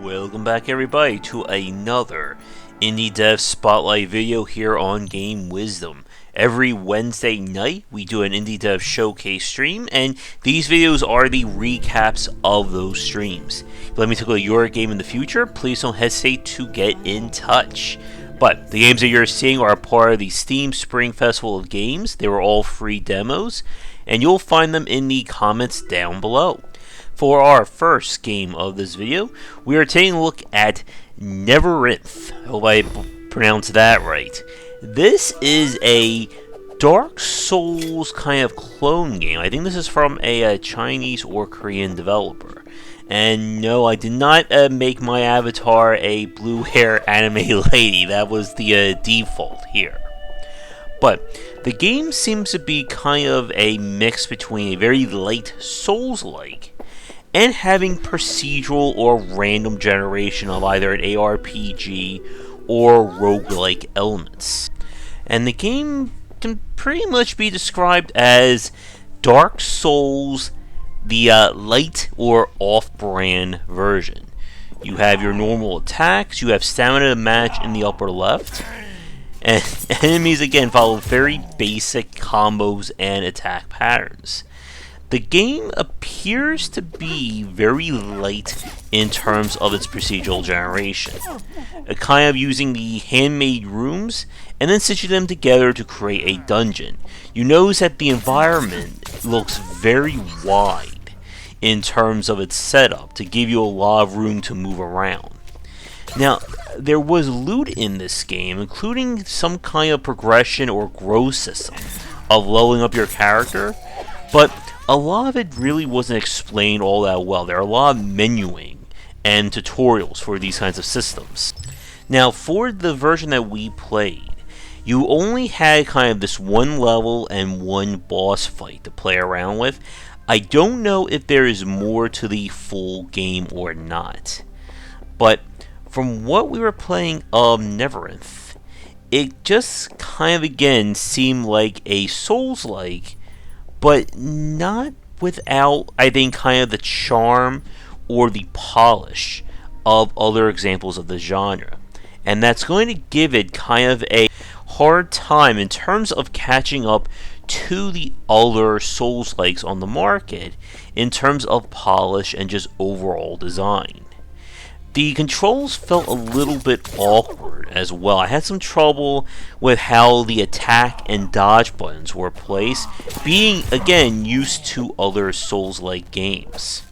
Welcome back everybody to another Indie Dev Spotlight video here on Game Wisdom. Every Wednesday night we do an Indie Dev Showcase stream, and these videos are the recaps of those streams. If you let me tackle your game in the future, please don't hesitate to get in touch. But the games that you're seeing are part of the Steam Spring Festival of Games. They were all free demos, and you'll find them in the comments down below. For our first game of this video, we are taking a look at Neverinth. I hope I pronounced that right. This is a Dark Souls kind of clone game. I think this is from a Chinese or Korean developer. And no, I did not make my avatar a blue hair anime lady. That was the default here. But the game seems to be kind of a mix between a very light Souls-like and having procedural or random generation of either an ARPG or roguelike elements. And the game can pretty much be described as Dark Souls, the light or off-brand version. You have your normal attacks, you have stamina to match in the upper left, and enemies again follow very basic combos and attack patterns. The game appears to be very light in terms of its procedural generation, kind of using the handmade rooms and then stitching them together to create a dungeon. You notice that the environment looks very wide in terms of its setup to give you a lot of room to move around. Now, there was loot in this game, including some kind of progression or growth system of leveling up your character, but a lot of it really wasn't explained all that well. There are a lot of menuing and tutorials for these kinds of systems. Now, for the version that we played, you only had kind of this one level and one boss fight to play around with. I don't know if there is more to the full game or not, but from what we were playing of Neverinth, it just kind of again seemed like a Souls-like, but not without, I think, kind of the charm or the polish of other examples of the genre. And that's going to give it kind of a hard time in terms of catching up to the other Souls-likes on the market in terms of polish and just overall design. The controls felt a little bit awkward as well. I had some trouble with how the attack and dodge buttons were placed, being again used to other Souls-like games.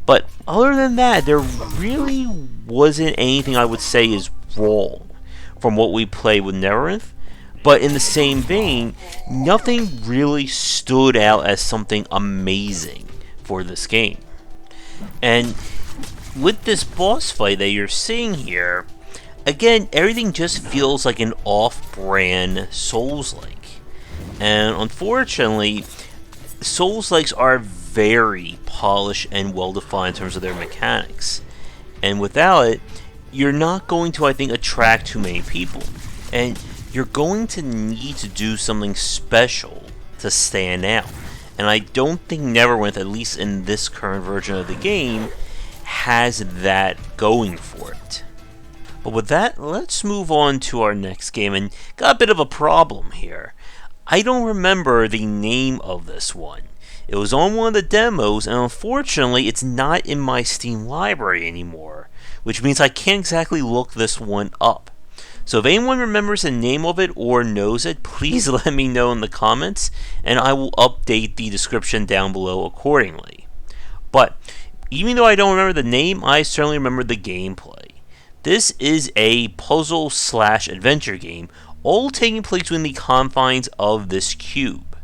But other than that, there really wasn't anything I would say is wrong from what we played with Neverinth. But in the same vein, nothing really stood out as something amazing for this game. And with this boss fight that you're seeing here, again, everything just feels like an off-brand Souls-like. And unfortunately, Souls-likes are very polished and well-defined in terms of their mechanics. And without it, you're not going to, I think, attract too many people. And you're going to need to do something special to stand out. And I don't think Neverinth, at least in this current version of the game, has that going for it. But with that, let's move on to our next game, and got a bit of a problem here. I don't remember the name of this one. It was on one of the demos, and unfortunately it's not in my Steam library anymore, which means I can't exactly look this one up. So if anyone remembers the name of it or knows it, please let me know in the comments, and I will update the description down below accordingly. But even though I don't remember the name, I certainly remember the gameplay. This is a puzzle/adventure game, all taking place within the confines of this cube.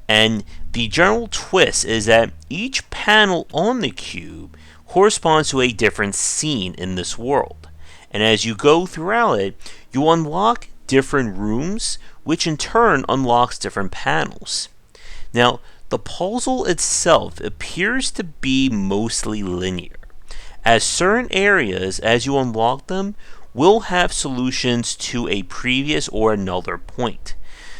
And the general twist is that each panel on the cube corresponds to a different scene in this world. And as you go throughout it, you unlock different rooms, which in turn unlocks different panels. Now, the puzzle itself appears to be mostly linear, as certain areas, as you unlock them, will have solutions to a previous or another point.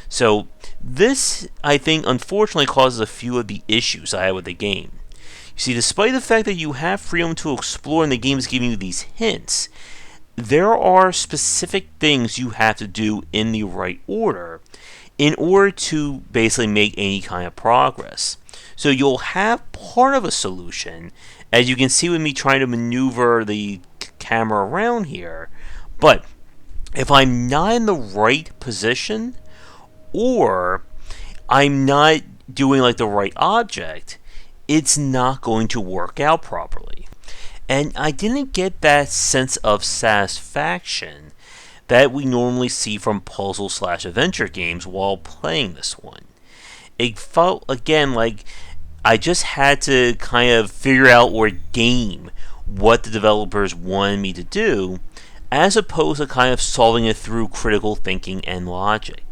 So this, I think, unfortunately causes a few of the issues I had with the game. See, despite the fact that you have freedom to explore and the game is giving you these hints, there are specific things you have to do in the right order in order to basically make any kind of progress. So you'll have part of a solution, as you can see with me trying to maneuver the camera around here, but if I'm not in the right position, or I'm not doing like the right object, it's not going to work out properly. And I didn't get that sense of satisfaction that we normally see from puzzle/adventure games while playing this one. It felt, again, like I just had to kind of figure out or game what the developers wanted me to do, as opposed to kind of solving it through critical thinking and logic.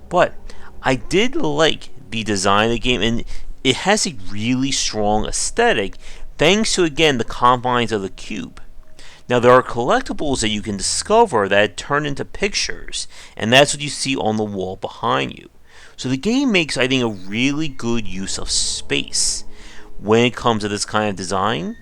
But I did like the design of the game, and it has a really strong aesthetic thanks to, again, the confines of the cube. Now, there are collectibles that you can discover that turn into pictures, and that's what you see on the wall behind you. So the game makes, I think, a really good use of space when it comes to this kind of design.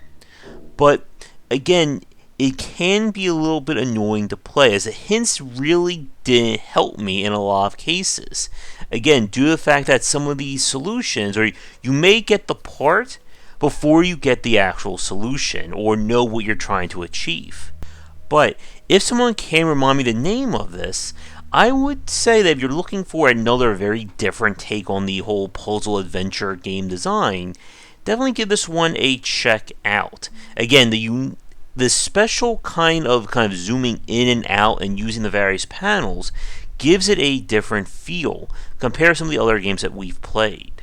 But, again, it can be a little bit annoying to play, as the hints really didn't help me in a lot of cases. Again, due to the fact that some of these solutions, or you may get the part before you get the actual solution or know what you're trying to achieve. But if someone can remind me the name of this, I would say that if you're looking for another very different take on the whole puzzle adventure game design, definitely give this one a check out. Again, the special kind of zooming in and out and using the various panels gives it a different feel compared to some of the other games that we've played.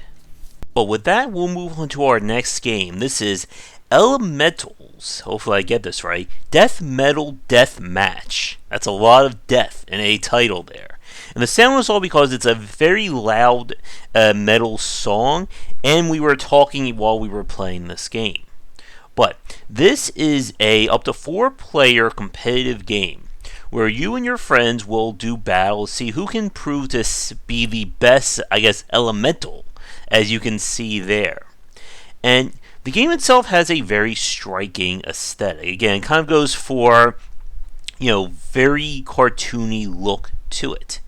But with that, we'll move on to our next game. This is Elemetals. Hopefully I get this right. Death Metal Death Match. That's a lot of death in a title there. And the sound was all because it's a very loud metal song, and we were talking while we were playing this game. But this is a up to 4-player competitive game where you and your friends will do battle to see who can prove to be the best, elemental, as you can see there. And the game itself has a very striking aesthetic. Again, it kind of goes for, very cartoony look to it.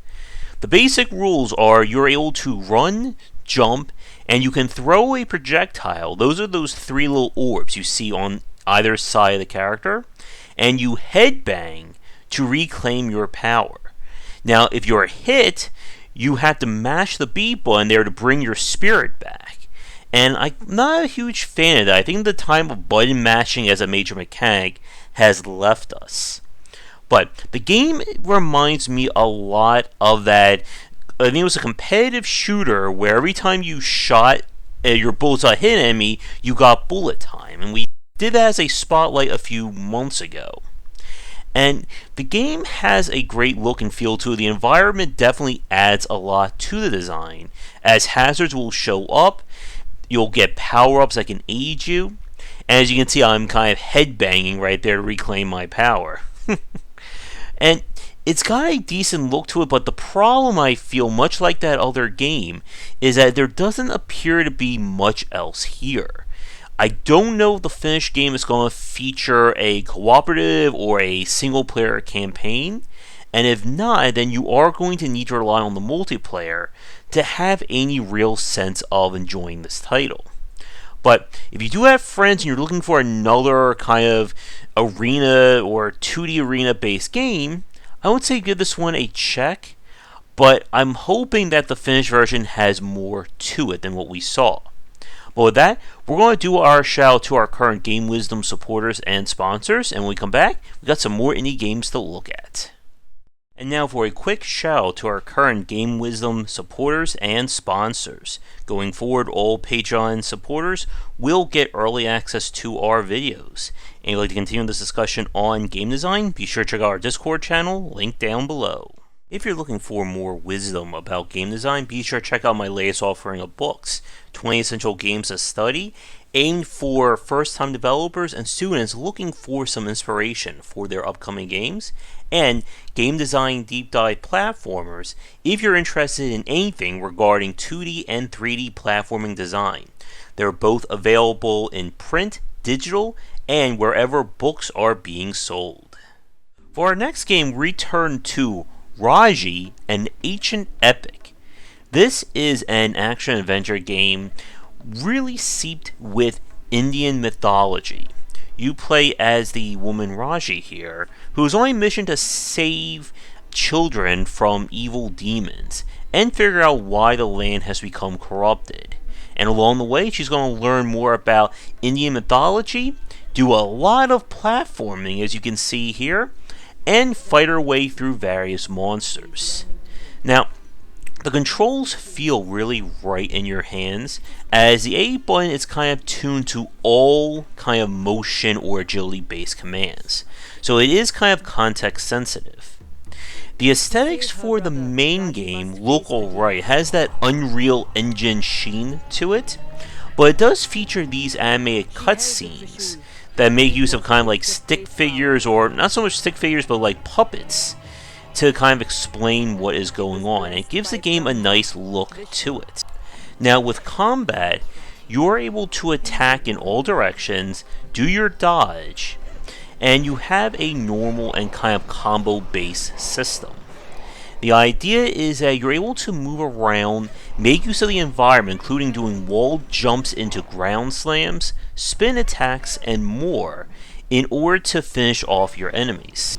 The basic rules are you're able to run, jump, and you can throw a projectile. Those are those 3 little orbs you see on either side of the character. And you headbang to reclaim your power. Now, if you're hit, you have to mash the B button there to bring your spirit back. And I'm not a huge fan of that. I think the time of button mashing as a major mechanic has left us. But the game reminds me a lot of that. I think it was a competitive shooter where every time you shot your bullseye hit an enemy, you got bullet time. And we did that as a spotlight a few months ago. And the game has a great look and feel to it. The environment definitely adds a lot to the design, as hazards will show up. You'll get power-ups that can aid you. And as you can see, I'm kind of headbanging right there to reclaim my power. And it's got a decent look to it, but the problem I feel, much like that other game, is that there doesn't appear to be much else here. I don't know if the finished game is going to feature a cooperative or a single-player campaign, and if not, then you are going to need to rely on the multiplayer to have any real sense of enjoying this title. But if you do have friends and you're looking for another kind of arena or 2D arena-based game, I would say give this one a check, but I'm hoping that the finished version has more to it than what we saw. But with that, we're going to do our shout out to our current Game Wisdom supporters and sponsors, and when we come back, we've got some more indie games to look at. And now for a quick shout out to our current Game Wisdom supporters and sponsors. Going forward, all Patreon supporters will get early access to our videos. And if you'd like to continue this discussion on game design, be sure to check out our Discord channel, linked down below. If you're looking for more wisdom about game design, be sure to check out my latest offering of books, 20 Essential Games to Study, aimed for first-time developers and students looking for some inspiration for their upcoming games, and Game Design Deep Dive Platformers if you're interested in anything regarding 2D and 3D platforming design. They're both available in print, digital, and wherever books are being sold. For our next game, we return to Raji, an ancient epic. This is an action-adventure game really seeped with Indian mythology. You play as the woman Raji here, whose only mission to save children from evil demons and figure out why the land has become corrupted. And along the way, she's going to learn more about Indian mythology, do a lot of platforming, as you can see here, and fight her way through various monsters. Now, the controls feel really right in your hands, as the A button is kind of tuned to all kind of motion or agility based commands, so it is kind of context sensitive. The aesthetics for the main game look alright. It has that Unreal Engine sheen to it, but it does feature these animated cutscenes that make use of kind of like stick figures, or not so much stick figures, but like puppets, to kind of explain what is going on. It gives the game a nice look to it. Now with combat, you're able to attack in all directions, do your dodge, and you have a normal and kind of combo based system. The idea is that you're able to move around, make use of the environment, including doing wall jumps into ground slams, spin attacks, and more, in order to finish off your enemies.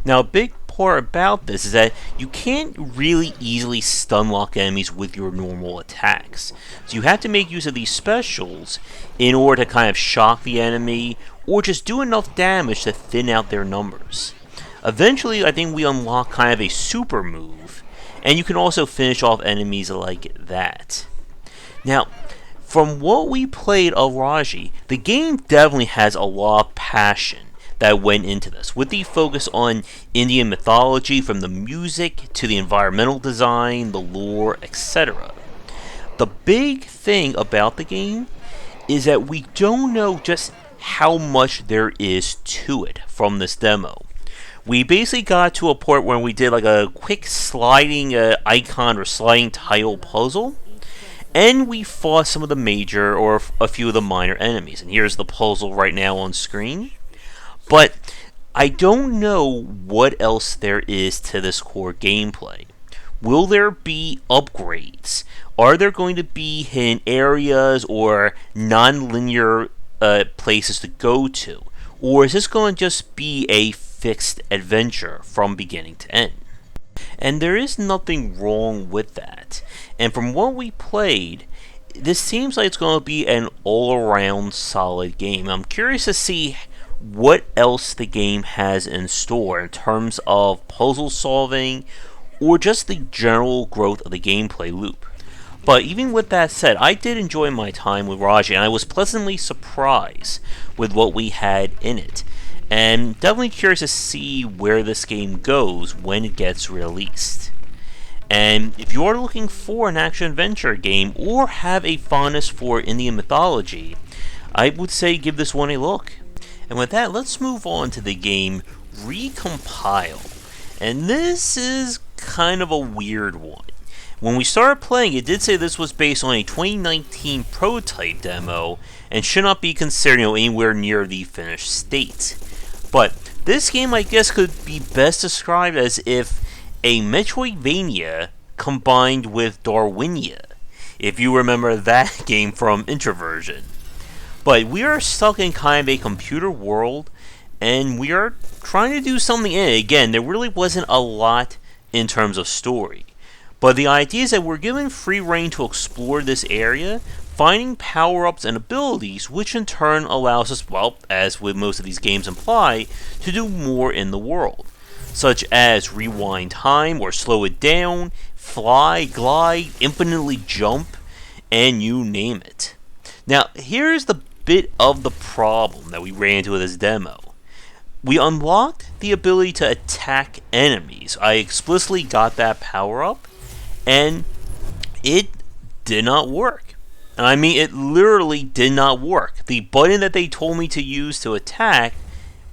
Now a big part about this is that you can't really easily stun lock enemies with your normal attacks. So you have to make use of these specials in order to kind of shock the enemy, or just do enough damage to thin out their numbers. Eventually, I think we unlock kind of a super move, and you can also finish off enemies like that. Now, from what we played of Raji, the game definitely has a lot of passion that went into this, with the focus on Indian mythology, from the music to the environmental design, the lore, etc. The big thing about the game is that we don't know just how much there is to it from this demo. We basically got to a point where we did like a quick sliding icon or sliding title puzzle, and we fought some of the major or a few of the minor enemies. And here's the puzzle right now on screen. But I don't know what else there is to this core gameplay. Will there be upgrades? Are there going to be hidden areas or non-linear places to go to? Or is this going to just be a fixed adventure from beginning to end? And there is nothing wrong with that. And from what we played, this seems like it's going to be an all-around solid game. I'm curious to see what else the game has in store in terms of puzzle solving or just the general growth of the gameplay loop. But even with that said, I did enjoy my time with Raji, and I was pleasantly surprised with what we had in it. And definitely curious to see where this game goes when it gets released. And if you're looking for an action-adventure game or have a fondness for Indian mythology, I would say give this one a look. And with that, let's move on to the game Recomplie. And this is kind of a weird one. When we started playing, it did say this was based on a 2019 prototype demo and should not be considered anywhere near the finished state. But this game, I guess, could be best described as if a Metroidvania combined with Darwinia, if you remember that game from Introversion. But we are stuck in kind of a computer world, and we are trying to do something in it. Again, there really wasn't a lot in terms of story. But the idea is that we're given free reign to explore this area, finding power-ups and abilities, which in turn allows us, well, as with most of these games imply, to do more in the world, such as rewind time or slow it down, fly, glide, infinitely jump, and you name it. Now, here's the bit of the problem that we ran into with this demo. We unlocked the ability to attack enemies. I explicitly got that power-up, and it did not work. And I mean, it literally did not work. The button that they told me to use to attack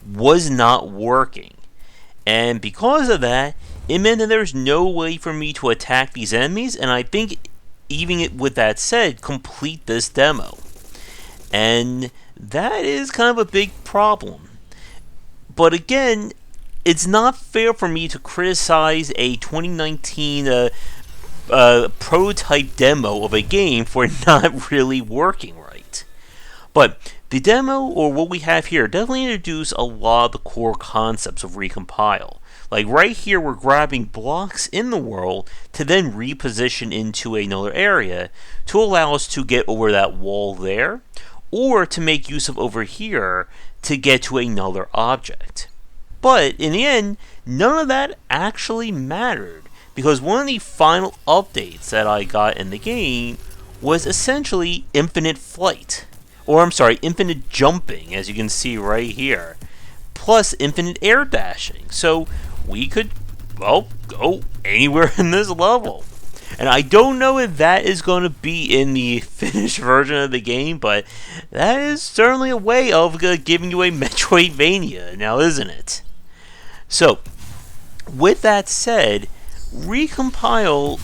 was not working. And because of that, it meant that there's no way for me to attack these enemies, and I think, even with that said, complete this demo. And that is kind of a big problem. But again, it's not fair for me to criticize a 2019 prototype demo of a game for not really working right. But the demo, or what we have here, definitely introduced a lot of the core concepts of Recompile. Like right here, we're grabbing blocks in the world to then reposition into another area to allow us to get over that wall there, or to make use of over here to get to another object. But in the end, none of that actually mattered, because one of the final updates that I got in the game was essentially infinite flight. Or I'm sorry, infinite jumping, as you can see right here. Plus infinite air dashing. So we could, well, go anywhere in this level. And I don't know if that is going to be in the finished version of the game, but that is certainly a way of giving you a Metroidvania now, isn't it? So, with that said, Recompile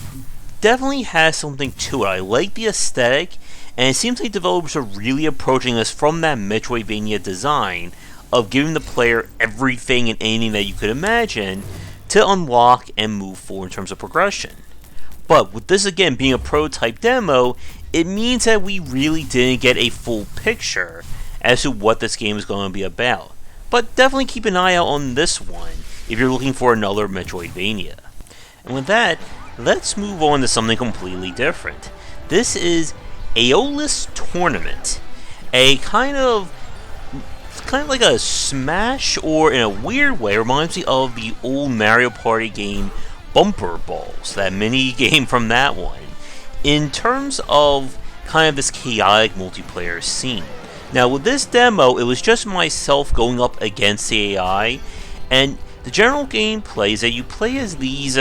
definitely has something to it. I like the aesthetic, and it seems like developers are really approaching us from that Metroidvania design of giving the player everything and anything that you could imagine to unlock and move forward in terms of progression. But with this again being a prototype demo, it means that we really didn't get a full picture as to what this game is going to be about. But definitely keep an eye out on this one if you're looking for another Metroidvania. And with that, let's move on to something completely different. This is Aeolis Tournament, a kind of like a Smash, or in a weird way reminds me of the old Mario Party game Bumper Balls, that mini game from that one, in terms of kind of this chaotic multiplayer scene. Now with this demo, it was just myself going up against the AI, and the general gameplay is that you play as these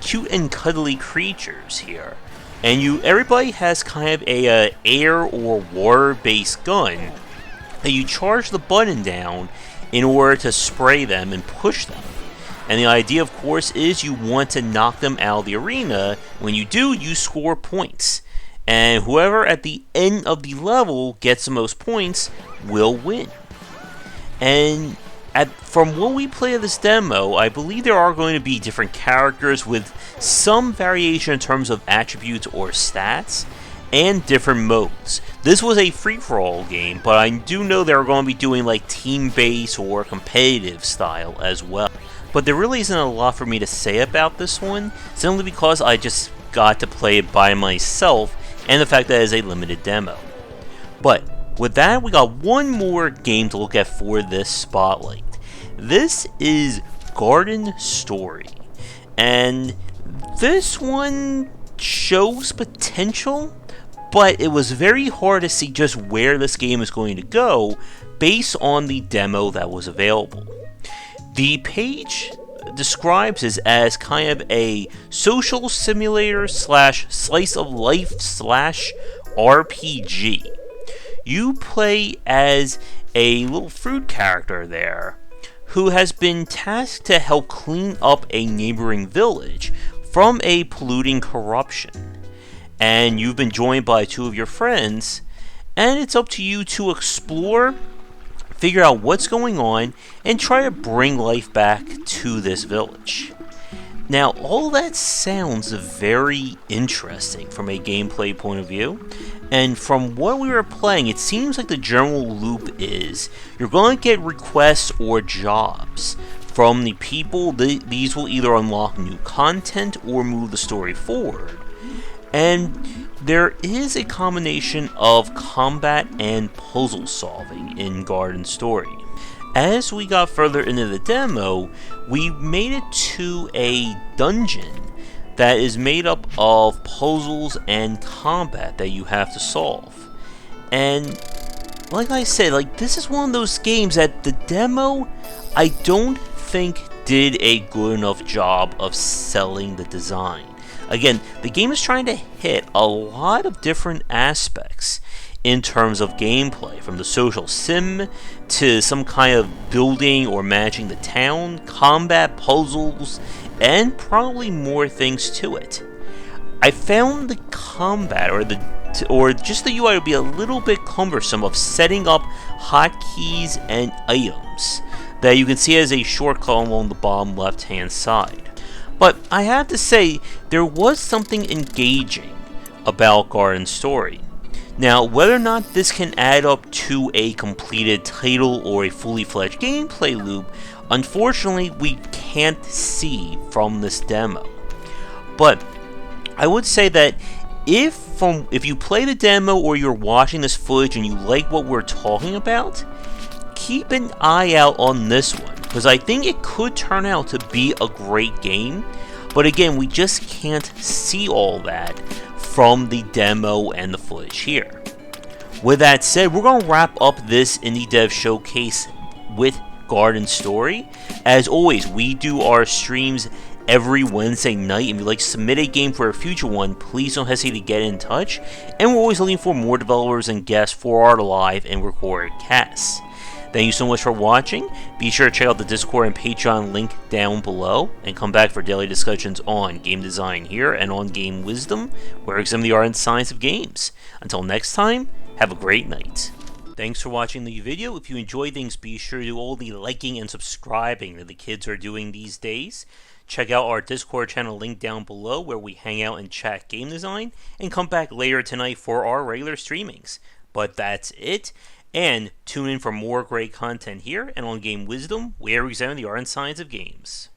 cute and cuddly creatures here, and everybody has kind of a air or water based gun that you charge the button down in order to spray them and push them. And the idea, of course, is you want to knock them out of the arena. When you do, you score points. And whoever at the end of the level gets the most points will win. And from what we play of this demo, I believe there are going to be different characters with some variation in terms of attributes or stats, and different modes. This was a free-for-all game, but I do know they're going to be doing like team-based or competitive style as well. But there really isn't a lot for me to say about this one, simply because I just got to play it by myself, and the fact that it is a limited demo. But with that, we got one more game to look at for this spotlight. This is Garden Story, and this one shows potential, but it was very hard to see just where this game is going to go based on the demo that was available. The page describes it as kind of a social simulator slash slice of life slash RPG. You play as a little fruit character there who has been tasked to help clean up a neighboring village from a polluting corruption. And you've been joined by two of your friends, and it's up to you to explore, figure out what's going on, and try to bring life back to this village. Now, all that sounds very interesting from a gameplay point of view, and from what we were playing, it seems like the general loop is you're going to get requests or jobs from the people. These will either unlock new content or move the story forward. And there is a combination of combat and puzzle solving in Garden Story. As we got further into the demo, we made it to a dungeon that is made up of puzzles and combat that you have to solve. And like I said, this is one of those games that the demo, I don't think did a good enough job of selling the design. Again, the game is trying to hit a lot of different aspects in terms of gameplay, from the social sim to some kind of building or managing the town, combat, puzzles, and probably more things to it. I found the combat, or the or just the UI would be a little bit cumbersome of setting up hotkeys and items that you can see as a shortcut along the bottom left hand side. But I have to say, there was something engaging about Garden Story. Now, whether or not this can add up to a completed title or a fully fledged gameplay loop, unfortunately we can't see from this demo. But I would say that if you play the demo or you're watching this footage and you like what we're talking about, keep an eye out on this one, because I think it could turn out to be a great game. But again, we just can't see all that from the demo and the footage here. With that said, we're going to wrap up this Indie Dev Showcase with Garden Story. As always, we do our streams every Wednesday night. If you'd like to submit a game for a future one, please don't hesitate to get in touch. And we're always looking for more developers and guests for our live and recorded casts. Thank you so much for watching. Be sure to check out the Discord and Patreon link down below, and come back for daily discussions on game design here and on Game Wisdom, where we examine the art and science of games. Until next time, have a great night. Thanks for watching the video. If you enjoy things, be sure to do all the liking and subscribing that the kids are doing these days. Check out our Discord channel link down below, where we hang out and chat game design, and come back later tonight for our regular streamings. But that's it. And tune in for more great content here and on Game Wisdom, where we examine the art and science of games.